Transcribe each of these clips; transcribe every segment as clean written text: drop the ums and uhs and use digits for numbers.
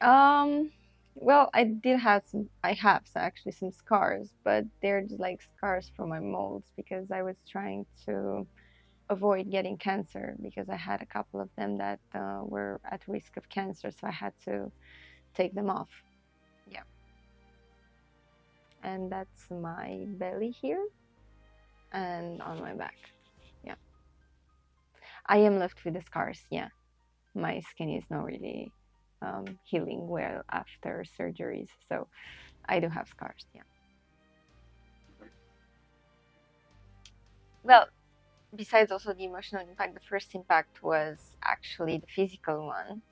Um, well, I have actually some scars, but they're just like scars from my molds because I was trying to avoid getting cancer because I had a couple of them that were at risk of cancer, so I had to take them off. Yeah, and that's my belly here and on my back. Yeah, I am left with the scars. Yeah, my skin is not really healing well after surgeries, so I do have scars. Yeah. Well, besides also the emotional impact, the first impact was actually the physical one,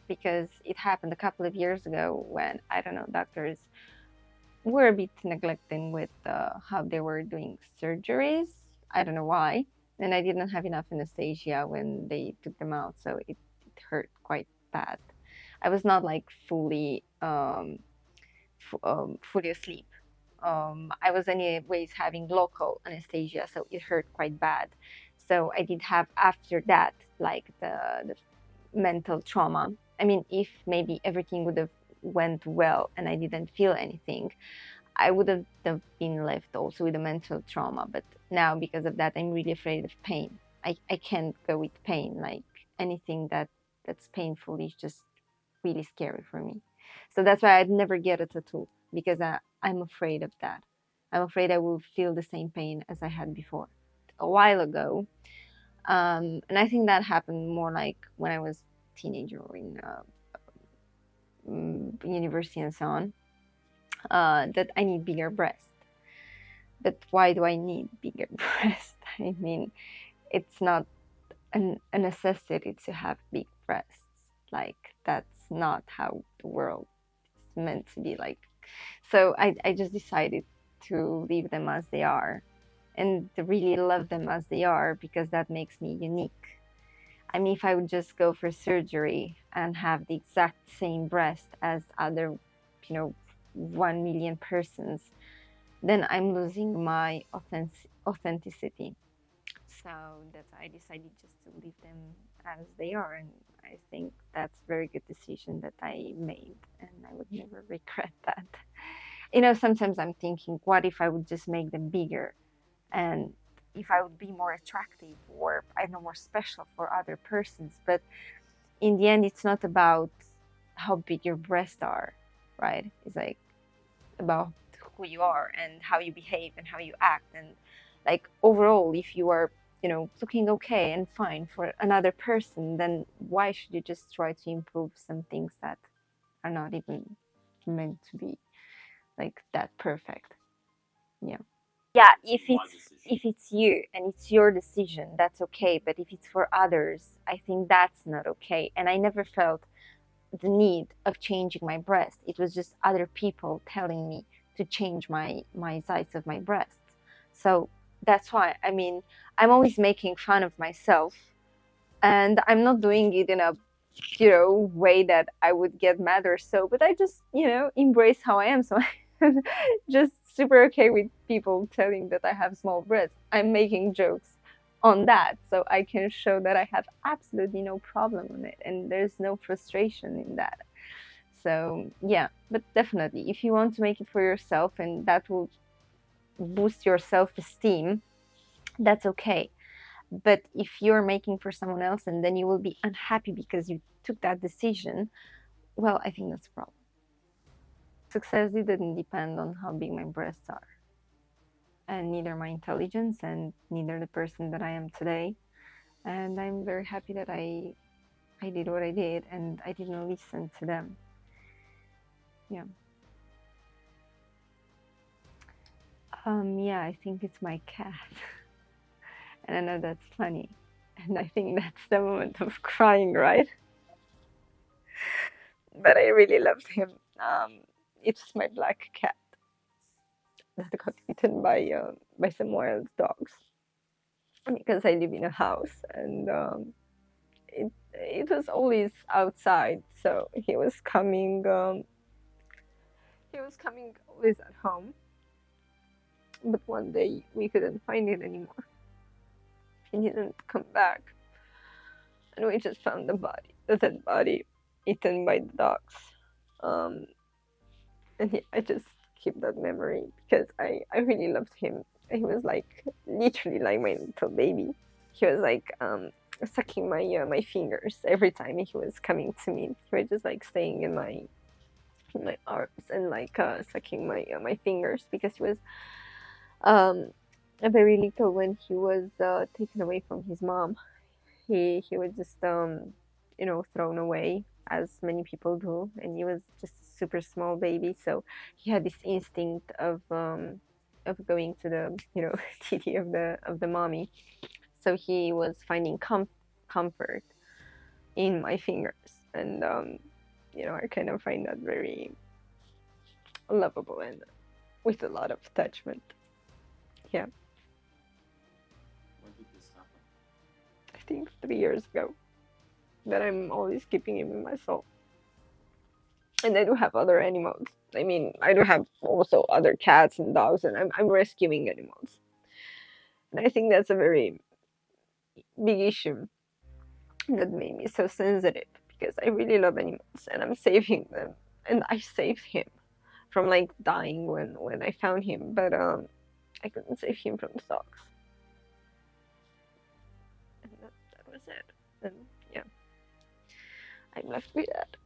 because it happened a couple of years ago when I don't know doctors were a bit neglecting with how they were doing surgeries. I don't know why, and I didn't have enough anesthesia when they took them out, so it hurt quite bad. I was not like fully asleep. I was anyways having local anesthesia, so it hurt quite bad. So I did have after that like the mental trauma. I mean, if maybe everything would have went well and I didn't feel anything, I would have been left also with a mental trauma. But now because of that, I'm really afraid of pain. I can't go with pain. Like anything that's painful is just really scary for me. So that's why I'd never get a tattoo because I'm afraid of that. I'm afraid I will feel the same pain as I had before a while ago. And I think that happened more like when I was a teenager or in university and so on. That I need bigger breasts. But why do I need bigger breasts? I mean, it's not a necessity to have big breasts. Like that's not how the world is meant to be like. So I just decided to leave them as they are and to really love them as they are because that makes me unique. I mean, if I would just go for surgery and have the exact same breast as other, 1 million persons, then I'm losing my authenticity. So that's why I decided just to leave them as they are. And I think that's a very good decision that I made. And I would never regret that. Sometimes I'm thinking, what if I would just make them bigger? And if I would be more attractive or, I don't know, more special for other persons. But in the end, it's not about how big your breasts are, right? It's like about who you are and how you behave and how you act and like overall if you are looking okay and fine for another person, then why should you just try to improve some things that are not even meant to be like that perfect? Yeah, yeah, if it's you and it's your decision, that's okay, but if it's for others, I think that's not okay. And I never felt the need of changing my breast. It was just other people telling me to change my size of my breast. So that's why, I mean, I'm always making fun of myself, and I'm not doing it in a way that I would get mad or so, but I just embrace how I am. So I'm just super okay with people telling that I have small breasts. I'm making jokes on that so I can show that I have absolutely no problem on it and there's no frustration in that. So yeah, but definitely if you want to make it for yourself and that will boost your self-esteem, that's okay. But if you're making for someone else and then you will be unhappy because you took that decision, well, I think that's a problem. Success didn't depend on how big my breasts are, and neither my intelligence and neither the person that I am today. And I'm very happy that I did what I did and I didn't listen to them. Yeah. Yeah, I think it's my cat. And I know that's funny. And I think that's the moment of crying, right? But I really love him. It's my black cat that got eaten by some wild dogs because I live in a house and it was always outside, so he was coming always at home. But one day we couldn't find it anymore. He didn't come back, and we just found the dead body eaten by the dogs. Um, and I just keep that memory because I really loved him. He was like literally like my little baby. He was like sucking my fingers every time he was coming to me. He was just like staying in my arms and like sucking my fingers because he was um very little when he was taken away from his mom. He was just thrown away as many people do, and he was just a super small baby, so he had this instinct of going to the titty of the mommy. So he was finding comfort in my fingers, and I kind of find that very lovable and with a lot of attachment. Yeah. When did this happen? I think 3 years ago, that I'm always keeping him in my soul. And I do have other animals. I mean, I do have also other cats and dogs, and I'm rescuing animals. And I think that's a very big issue that made me so sensitive because I really love animals and I'm saving them. And I saved him from like dying when I found him, but I couldn't save him from the dogs. And that was it. And yeah, I'm left with that.